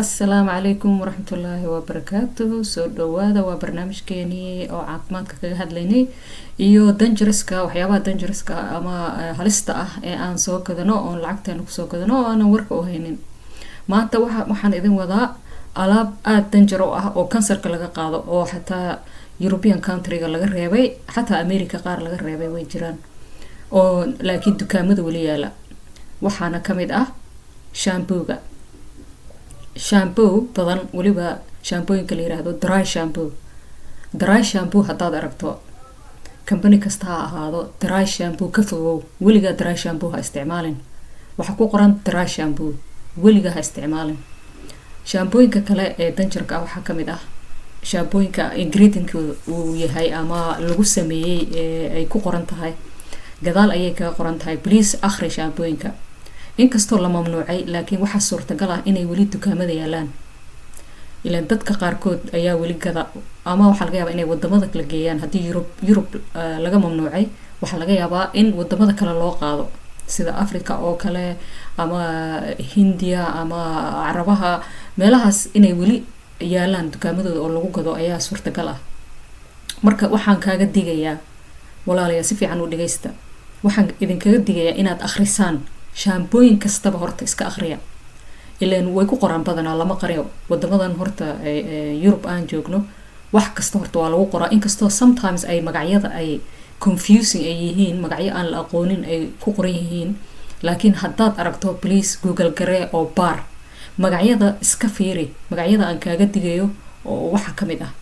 السلام عليكم ورحمة الله وبركاته. سو دوادا waa barnaamijkeeni oo caafimaadka kaga hadlaynay iyo danjariska waxyaabaha danjariska ama halista ah ee aan soo gadano oo lacagtaan ku soo gadano oo aan warka u haynin. Maanta waxaan idin wadaa alaab aad danjar ah oo kansarka laga qaado oo xataa European country-ga laga reebay, xataa America qaar laga reebay way jiraan. oo laakiin dukaamada wali yaala. Waxaana kamid ah shampoo-ga. shampoo badan waliba shampooyinka la yiraahdo dry shampoo hadaad aragto company kasta ha ahaado dry shampoo ka fogow, waliga dry shampoo ha isticmaalin. waxa ku qoran dry shampoo, waliga ha isticmaalin. shampooyinka kale ee danjarka ah waxa kamid ah shampooyinka ingredient uu yahay ama lagu sameeyay ay ku qoran tahay gadaal ayay ka qoran tahay. please akhri shampooyinka inkastoo la mamnuucay, laakiin waxa suurtagal ah inay wali dukaamada yaalaan. ilaa dadka qaarkood ayaa wali gada ama waxa laga yaabaa inay wadamada kala geeyaan. hadii Europe laga mamnuucay, waxa laga yaabaa in wadamada kale loo qaado sida Africa oo kale ama Hindiya ama Carabaha, meelahaas inay wali yaalaan dukaamadooda oo lagu gado ayaa suurtagal ah. marka waxaan kaaga digayaa walaalayaal, si fiican u dhageysta. waxaan idin kaga digayaa inaad akhrisaan shampooyin kastaba horta iska akhriya. ilaan way ku qoran badanaa lama qariyo. wadamadan horta Europe aan joogno wax kasta horta waa lagu qoraa, inkastoo sometimes ay magacyada ay confusing ay yihiin, magacyo aan la aqoonin ay ku qoran yihiin. laakiin haddaad aragto please Google garee oo baar magacyada, iska fiiri magacyada aan kaaga digayo. oo waxa kamid ah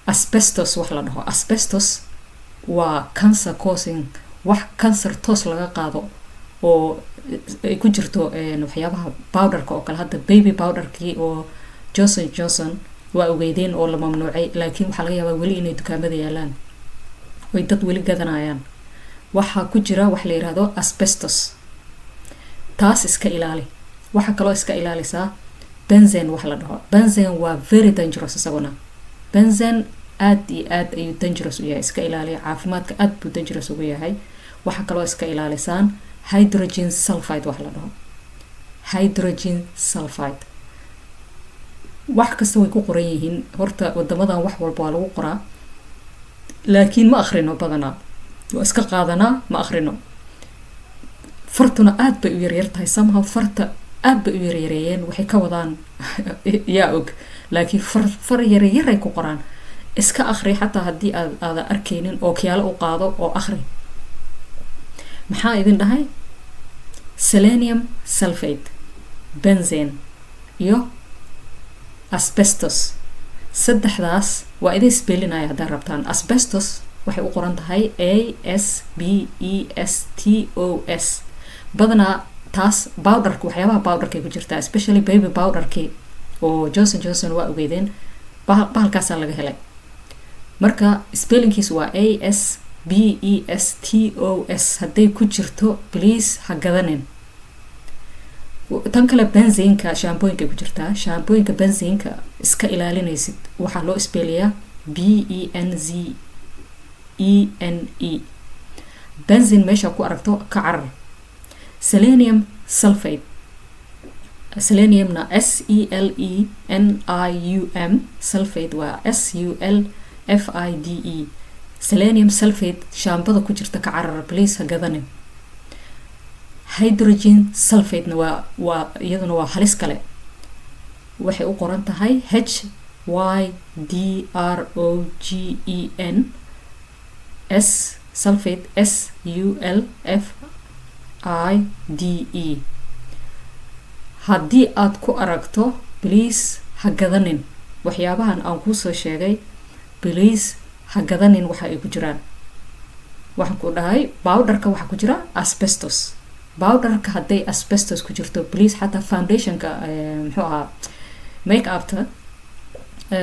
asbestos. wax la dhaho asbestos waa cancer causing, wax cancer toos laga qaado oo ay ku jirto waxyaabaha powderka oo kale. hadda baby powderkii oo Johnson waa ogeydeen oo la mamnuucay, laakiin waxa laga yaabaa wali inay dukaamada yaalaan way dad wali gadanayaan. waxa ku jira wax la yiraahdo asbestos. taas iska ilaali. waxa kaloo iska ilaalisaa benzene. wax la dhaho benzene waa very dangerous isaguna. benzene aad iyo aad ayuu dangerous u yahay. iska ilaali, caafimaadka aad buu dangerous ugu yahay. waxa kaloo iska ilaalisaan hydrogen sulfide. wax la dhaho hydrogen sulfide. wax kasta way ku qoran yihiin horta wadamadan. wax walba waa lagu qoraa, laakiin ma akhrino badanaa. waa iska qaadanaa, ma akhrino. fartuna aad bay u yaryar tahay. somehow farta aad bay u yaryareeyeen. waxay ka wadaan yaa og, laakiin far yaryar ay ku qoraan. iska akhri xataa haddii aad arkaynin oo kiyaalo u qaado oo akhri. maxaa idin dhahay? selenium sulfate, benzene iyo asbestos. saddexdaas waa idin spellinaya haddaad rabtaan. asbestos waxay u qoran tahay ASBESTOS. badanaa taas powderka, waxyaabaha powderka ku jirtaa, especially baby powderki oo Johnson waa ogeydeen bahalkaasaa laga helay. marka spellingkiis waa ASBESTOS. hadday ku jirto please ha gadanin. tan kale benzinka shampooyinka ku jirtaa. shampooyinka benzinka iska ilaalinaysid waxaa loo spelliyaa BENZENE. benzin meesha ku aragto ka carar. selenium sulfate, seleniumna SELENIUM, sulfate waa SULFIDE. selenium sulfate shaambada ku jirta ka carar please ha gadanin. hydrogen sulfate na waa iyaduna waa halis kale. waxay u qoran tahay HYDROGEN S sulfate SULFIDE. haddii aad ku aragto please ha gadanin. waxyaabahan aan kuu soo sheegay please ha gadanin waxa ay ku jiraan. waxaan ku dhahay powderka waxa ku jira asbestos. powderka hadday asbestos ku jirto please xataa foundationka muxuu ahaa make upta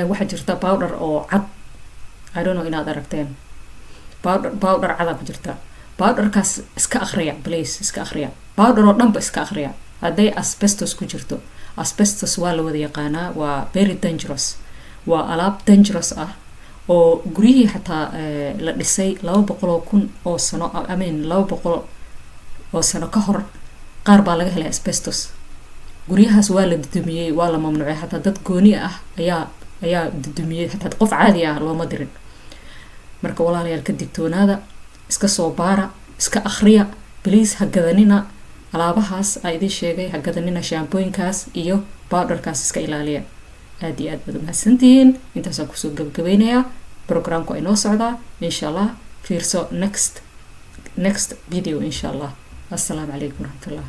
waxa jirta powder oo cad. I don't know inaad aragteen. powder cada ku jirta. powderkaas iska akhriya please, iska akhriya. powder oo dhanba iska akhriya hadday asbestos ku jirto. asbestos waa la wada yaqaanaa, waa very dangerous. waa alaab dangerous ah oo guryihii xataa la dhisay 200,000 oo sano, 200 oo sano ka hor qaar baa laga helay asbestos. guryahaas waa la dudumiyey waa la mamnuucay xataa dad gooni ah ayaa dudumiyey xataa qof caadi ah looma dirin marka walaalayaal ka digtoonaada iska soo baara iska akhriya please ha gadanina alaabahaas ay idin sheegay ha gadanina shaambooyinkaas iyo powderkaas iska ilaaliya aad iyo aad baad mahadsantihiin intaasaan kusoo gabagabaynayaa programku ay noo socdaa insha allah fiirso next video insha allah assalaamu calaykum waraxmatullah